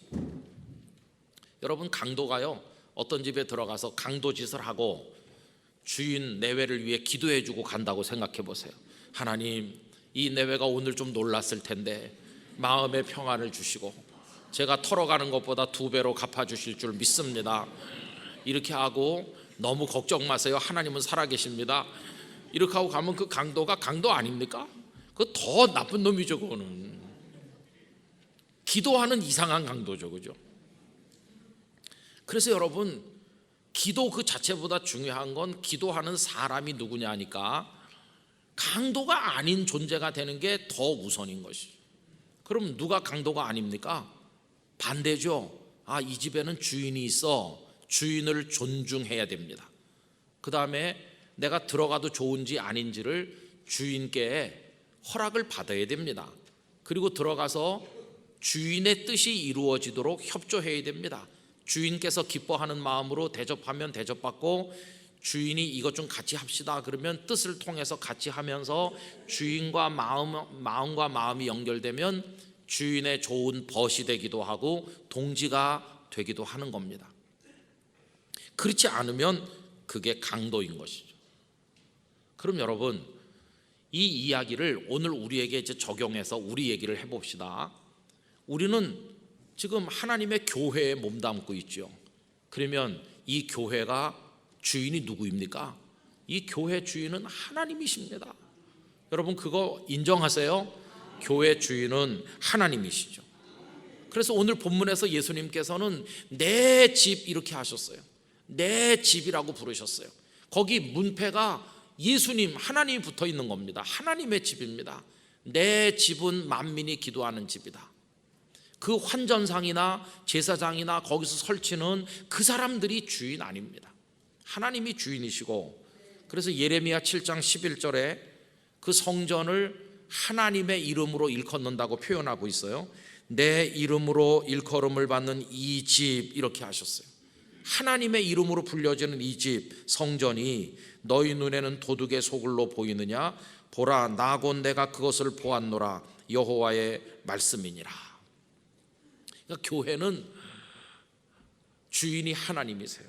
여러분, 강도가요, 어떤 집에 들어가서 강도짓을 하고 주인 내외를 위해 기도해 주고 간다고 생각해 보세요. 하나님, 이 내외가 오늘 좀 놀랐을 텐데 마음의 평안을 주시고 제가 털어가는 것보다 2배로 갚아주실 줄 믿습니다. 이렇게 하고 너무 걱정 마세요, 하나님은 살아계십니다. 이렇게 하고 가면 그 강도가 강도 아닙니까? 그 더 나쁜 놈이죠. 그거는 기도하는 이상한 강도죠, 그죠? 그래서 여러분, 기도 그 자체보다 중요한 건 기도하는 사람이 누구냐 하니까 강도가 아닌 존재가 되는 게 더 우선인 것이죠. 그럼 누가 강도가 아닙니까? 반대죠. 이 집에는 주인이 있어. 주인을 존중해야 됩니다. 그 다음에 내가 들어가도 좋은지 아닌지를 주인께 허락을 받아야 됩니다. 그리고 들어가서 주인의 뜻이 이루어지도록 협조해야 됩니다. 주인께서 기뻐하는 마음으로 대접하면 대접받고, 주인이 이것 좀 같이 합시다 그러면 뜻을 통해서 같이 하면서 주인과 마음과 마음이 연결되면 주인의 좋은 벗이 되기도 하고 동지가 되기도 하는 겁니다. 그렇지 않으면 그게 강도인 것이죠. 그럼 여러분, 이 이야기를 오늘 우리에게 이제 적용해서 우리 얘기를 해봅시다. 우리는 지금 하나님의 교회에 몸담고 있죠. 그러면 이 교회가 주인이 누구입니까? 이 교회 주인은 하나님이십니다. 여러분, 그거 인정하세요? 교회 주인은 하나님이시죠. 그래서 오늘 본문에서 예수님께서는 내 집 이렇게 하셨어요. 내 집이라고 부르셨어요. 거기 문패가 예수님, 하나님이 붙어 있는 겁니다. 하나님의 집입니다. 내 집은 만민이 기도하는 집이다. 그 환전상이나 제사장이나 거기서 설치는 그 사람들이 주인 아닙니다. 하나님이 주인이시고, 그래서 예레미야 7장 11절에 그 성전을 하나님의 이름으로 일컫는다고 표현하고 있어요. 내 이름으로 일컬음을 받는 이 집, 이렇게 하셨어요. 하나님의 이름으로 불려지는 이 집, 성전이 너희 눈에는 도둑의 소굴로 보이느냐? 보라, 나 곧 내가 그것을 보았노라. 여호와의 말씀이니라. 그러니까 교회는 주인이 하나님이세요.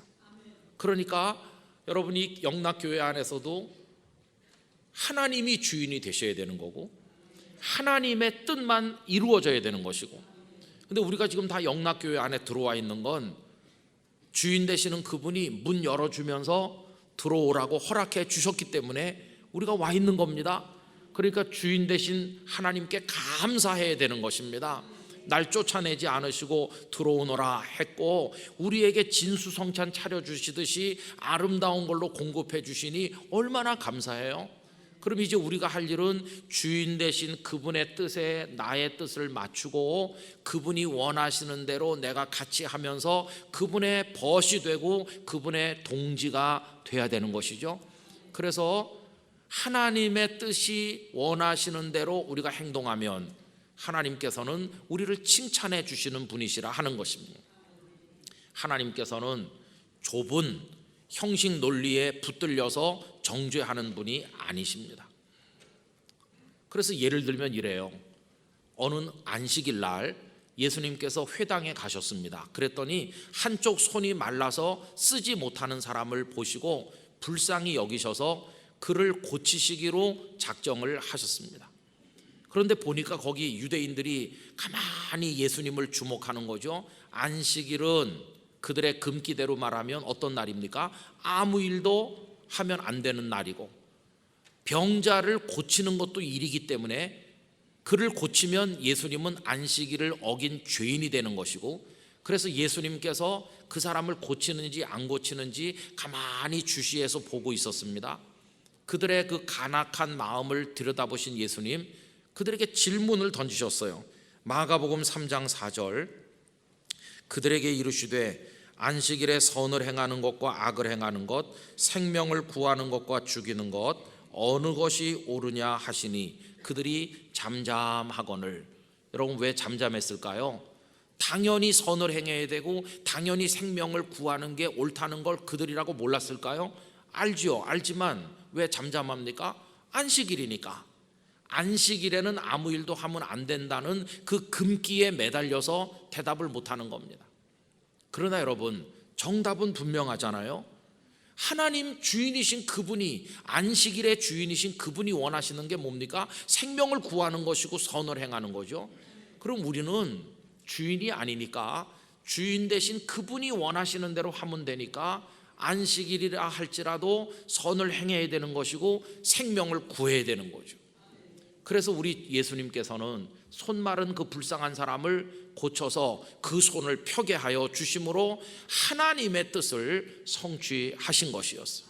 그러니까 여러분이 영락교회 안에서도 하나님이 주인이 되셔야 되는 거고 하나님의 뜻만 이루어져야 되는 것이고, 근데 우리가 지금 다 영락교회 안에 들어와 있는 건 주인 되시는 그분이 문 열어주면서 들어오라고 허락해 주셨기 때문에 우리가 와 있는 겁니다. 그러니까 주인 되신 하나님께 감사해야 되는 것입니다. 날 쫓아내지 않으시고 들어오너라 했고 우리에게 진수성찬 차려주시듯이 아름다운 걸로 공급해 주시니 얼마나 감사해요. 그럼 이제 우리가 할 일은 주인 되신 그분의 뜻에 나의 뜻을 맞추고 그분이 원하시는 대로 내가 같이 하면서 그분의 벗이 되고 그분의 동지가 돼야 되는 것이죠. 그래서 하나님의 뜻이 원하시는 대로 우리가 행동하면 하나님께서는 우리를 칭찬해 주시는 분이시라 하는 것입니다. 하나님께서는 좁은 형식 논리에 붙들려서 정죄하는 분이 아니십니다. 그래서 예를 들면 이래요. 어느 안식일 날 예수님께서 회당에 가셨습니다. 그랬더니 한쪽 손이 말라서 쓰지 못하는 사람을 보시고 불쌍히 여기셔서 그를 고치시기로 작정을 하셨습니다. 그런데 보니까 거기 유대인들이 가만히 예수님을 주목하는 거죠. 안식일은 그들의 금기대로 말하면 어떤 날입니까? 아무 일도 하면 안 되는 날이고 병자를 고치는 것도 일이기 때문에 그를 고치면 예수님은 안식일을 어긴 죄인이 되는 것이고 그래서 예수님께서 그 사람을 고치는지 안 고치는지 가만히 주시해서 보고 있었습니다. 그들의 그 간악한 마음을 들여다보신 예수님 그들에게 질문을 던지셨어요. 마가복음 3장 4절 그들에게 이르시되 안식일에 선을 행하는 것과 악을 행하는 것 생명을 구하는 것과 죽이는 것 어느 것이 옳으냐 하시니 그들이 잠잠하거늘. 여러분 왜 잠잠했을까요? 당연히 선을 행해야 되고 당연히 생명을 구하는 게 옳다는 걸 그들이라고 몰랐을까요? 알지요. 알지만 왜 잠잠합니까? 안식일이니까. 안식일에는 아무 일도 하면 안 된다는 그 금기에 매달려서 대답을 못하는 겁니다. 그러나 여러분 정답은 분명하잖아요. 하나님 주인이신 그분이 안식일의 주인이신 그분이 원하시는 게 뭡니까? 생명을 구하는 것이고 선을 행하는 거죠. 그럼 우리는 주인이 아니니까 주인 대신 그분이 원하시는 대로 하면 되니까 안식일이라 할지라도 선을 행해야 되는 것이고 생명을 구해야 되는 거죠. 그래서 우리 예수님께서는 손 마른 그 불쌍한 사람을 고쳐서 그 손을 펴게 하여 주심으로 하나님의 뜻을 성취하신 것이었어요.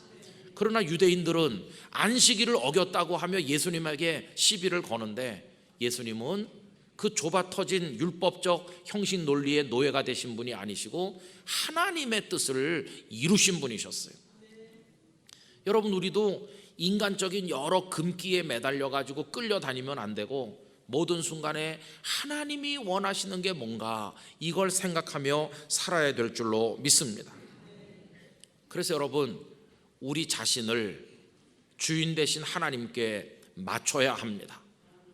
그러나 유대인들은 안식일을 어겼다고 하며 예수님에게 시비를 거는데 예수님은 그 좁아 터진 율법적 형식 논리의 노예가 되신 분이 아니시고 하나님의 뜻을 이루신 분이셨어요. 여러분 우리도 인간적인 여러 금기에 매달려 가지고 끌려다니면 안 되고 모든 순간에 하나님이 원하시는 게 뭔가 이걸 생각하며 살아야 될 줄로 믿습니다. 그래서 여러분 우리 자신을 주인 되신 하나님께 맞춰야 합니다.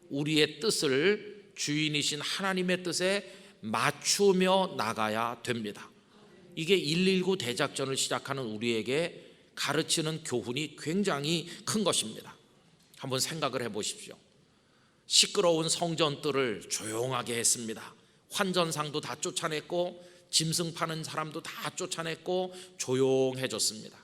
우리의 뜻을 주인이신 하나님의 뜻에 맞추며 나가야 됩니다. 이게 119 대작전을 시작하는 우리에게 가르치는 교훈이 굉장히 큰 것입니다. 한번 생각을 해보십시오. 시끄러운 성전들을 조용하게 했습니다. 환전상도 다 쫓아냈고 짐승 파는 사람도 다 쫓아냈고 조용해졌습니다.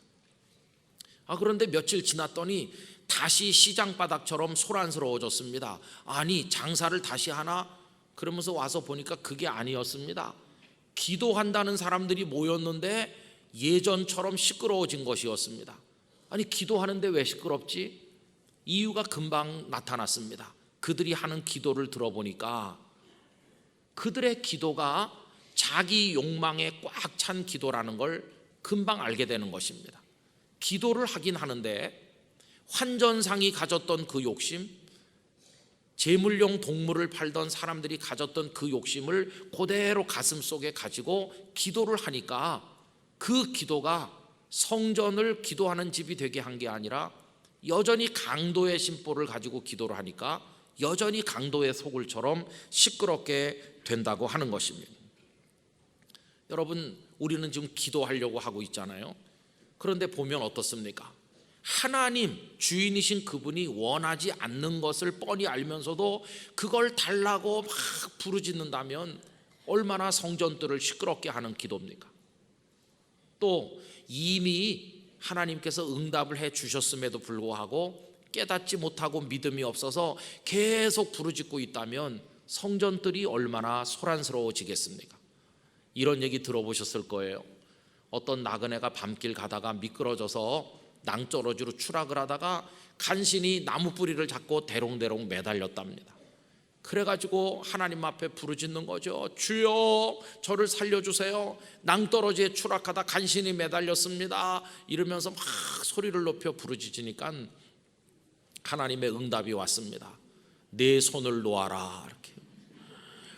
그런데 며칠 지났더니 다시 시장바닥처럼 소란스러워졌습니다. 아니 장사를 다시 하나? 그러면서 와서 보니까 그게 아니었습니다. 기도한다는 사람들이 모였는데 예전처럼 시끄러워진 것이었습니다. 아니 기도하는데 왜 시끄럽지? 이유가 금방 나타났습니다. 그들이 하는 기도를 들어보니까 그들의 기도가 자기 욕망에 꽉 찬 기도라는 걸 금방 알게 되는 것입니다. 기도를 하긴 하는데 환전상이 가졌던 그 욕심, 제물용 동물을 팔던 사람들이 가졌던 그 욕심을 그대로 가슴속에 가지고 기도를 하니까 그 기도가 성전을 기도하는 집이 되게 한 게 아니라 여전히 강도의 심보를 가지고 기도를 하니까 여전히 강도의 소굴처럼 시끄럽게 된다고 하는 것입니다. 여러분 우리는 지금 기도하려고 하고 있잖아요. 그런데 보면 어떻습니까? 하나님 주인이신 그분이 원하지 않는 것을 뻔히 알면서도 그걸 달라고 막 부르짖는다면 얼마나 성전들을 시끄럽게 하는 기도입니까? 또 이미 하나님께서 응답을 해 주셨음에도 불구하고 깨닫지 못하고 믿음이 없어서 계속 부르짖고 있다면 성전들이 얼마나 소란스러워지겠습니까? 이런 얘기 들어보셨을 거예요. 어떤 나그네가 밤길 가다가 미끄러져서 낭떠러지로 추락을 하다가 간신히 나무 뿌리를 잡고 대롱대롱 매달렸답니다. 그래가지고 하나님 앞에 부르짖는 거죠. 주여, 저를 살려주세요. 낭떠러지에 추락하다 간신히 매달렸습니다. 이러면서 막 소리를 높여 부르짖으니까 하나님의 응답이 왔습니다. 내 손을 놓아라. 이렇게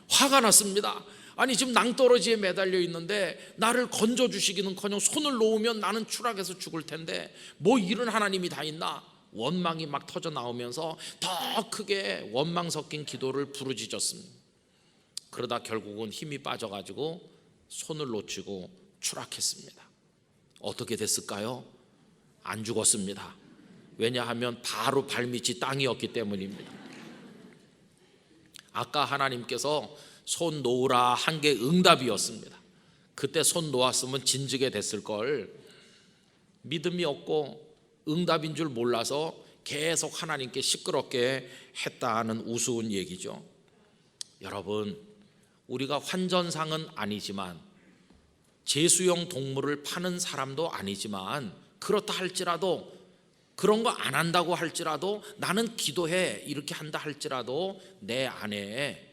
화가 났습니다. 아니, 지금 낭떠러지에 매달려 있는데 나를 건져주시기는커녕 손을 놓으면 나는 추락해서 죽을 텐데 뭐 이런 하나님이 다 있나? 원망이 막 터져 나오면서 더 크게 원망 섞인 기도를 부르짖었습니다. 그러다 결국은 힘이 빠져가지고 손을 놓치고 추락했습니다. 어떻게 됐을까요? 안 죽었습니다. 왜냐하면 바로 발밑이 땅이었기 때문입니다. 아까 하나님께서 손 놓으라 한 게 응답이었습니다. 그때 손 놓았으면 진즉에 됐을 걸. 믿음이 없고 응답인 줄 몰라서 계속 하나님께 시끄럽게 했다는 우스운 얘기죠. 여러분, 우리가 환전상은 아니지만 제수용 동물을 파는 사람도 아니지만 그렇다 할지라도, 그런 거 안 한다고 할지라도, 나는 기도해 이렇게 한다 할지라도 내 안에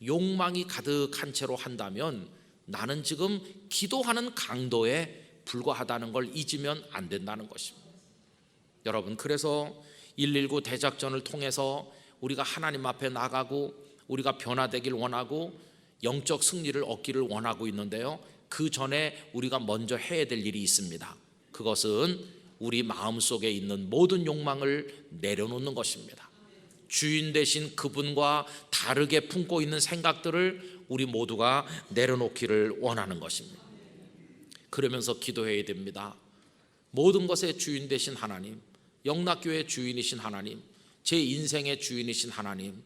욕망이 가득한 채로 한다면 나는 지금 기도하는 강도에 불과하다는 걸 잊으면 안 된다는 것입니다. 여러분, 그래서 119 대작전을 통해서 우리가 하나님 앞에 나가고 우리가 변화되길 원하고 영적 승리를 얻기를 원하고 있는데요, 그 전에 우리가 먼저 해야 될 일이 있습니다. 그것은 우리 마음속에 있는 모든 욕망을 내려놓는 것입니다. 주인 되신 그분과 다르게 품고 있는 생각들을 우리 모두가 내려놓기를 원하는 것입니다. 그러면서 기도해야 됩니다. 모든 것의 주인 되신 하나님, 영락교회의 주인이신 하나님, 제 인생의 주인이신 하나님,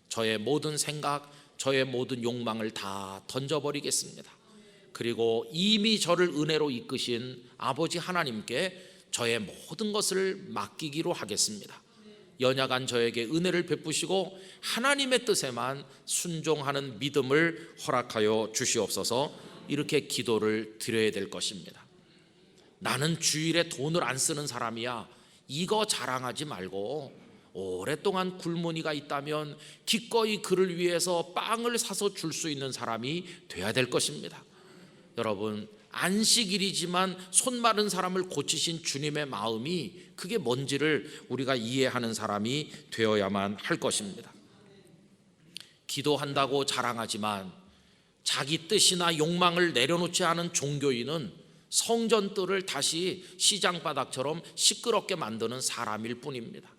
저의 모든 생각, 저의 모든 욕망을 다 던져버리겠습니다. 그리고 이미 저를 은혜로 이끄신 아버지 하나님께 저의 모든 것을 맡기기로 하겠습니다. 연약한 저에게 은혜를 베푸시고 하나님의 뜻에만 순종하는 믿음을 허락하여 주시옵소서. 이렇게 기도를 드려야 될 것입니다. 나는 주일에 돈을 안 쓰는 사람이야, 이거 자랑하지 말고 오랫동안 굶은이가 있다면 기꺼이 그를 위해서 빵을 사서 줄 수 있는 사람이 돼야 될 것입니다. 여러분, 안식일이지만 손 마른 사람을 고치신 주님의 마음이 그게 뭔지를 우리가 이해하는 사람이 되어야만 할 것입니다. 기도한다고 자랑하지만 자기 뜻이나 욕망을 내려놓지 않은 종교인은 성전뜰을 다시 시장바닥처럼 시끄럽게 만드는 사람일 뿐입니다.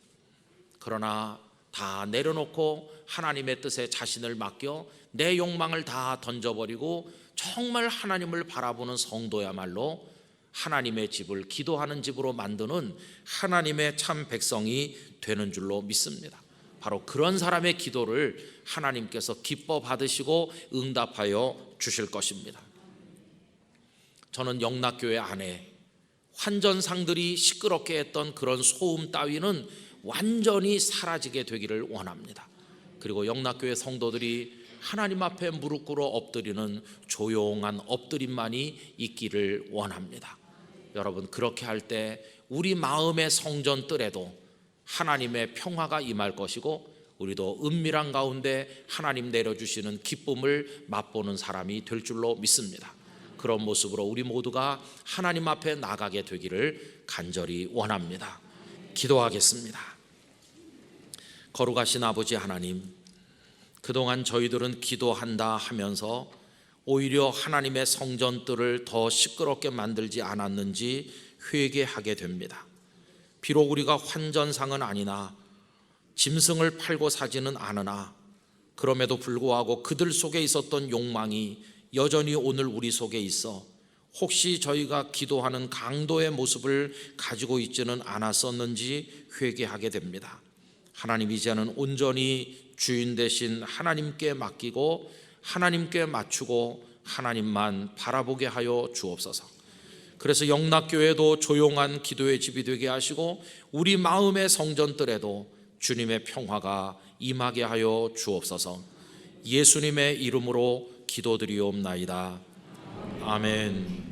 그러나 다 내려놓고 하나님의 뜻에 자신을 맡겨 내 욕망을 다 던져버리고 정말 하나님을 바라보는 성도야말로 하나님의 집을 기도하는 집으로 만드는 하나님의 참 백성이 되는 줄로 믿습니다. 바로 그런 사람의 기도를 하나님께서 기뻐 받으시고 응답하여 주실 것입니다. 저는 영락교회 안에 환전상들이 시끄럽게 했던 그런 소음 따위는 완전히 사라지게 되기를 원합니다. 그리고 영락교회 성도들이 하나님 앞에 무릎 꿇어 엎드리는 조용한 엎드림만이 있기를 원합니다. 여러분, 그렇게 할 때 우리 마음의 성전뜰에도 하나님의 평화가 임할 것이고 우리도 은밀한 가운데 하나님 내려주시는 기쁨을 맛보는 사람이 될 줄로 믿습니다. 그런 모습으로 우리 모두가 하나님 앞에 나가게 되기를 간절히 원합니다. 기도하겠습니다. 거룩하신 아버지 하나님, 그동안 저희들은 기도한다 하면서 오히려 하나님의 성전뜰을 더 시끄럽게 만들지 않았는지 회개하게 됩니다. 비록 우리가 환전상은 아니나 짐승을 팔고 사지는 않으나 그럼에도 불구하고 그들 속에 있었던 욕망이 여전히 오늘 우리 속에 있어 혹시 저희가 기도하는 강도의 모습을 가지고 있지는 않았었는지 회개하게 됩니다. 하나님, 이제는 온전히 주인 되신 하나님께 맡기고 하나님께 맞추고 하나님만 바라보게 하여 주옵소서. 그래서 영락교회도 조용한 기도의 집이 되게 하시고 우리 마음의 성전들에도 주님의 평화가 임하게 하여 주옵소서. 예수님의 이름으로 기도드리옵나이다. 아멘.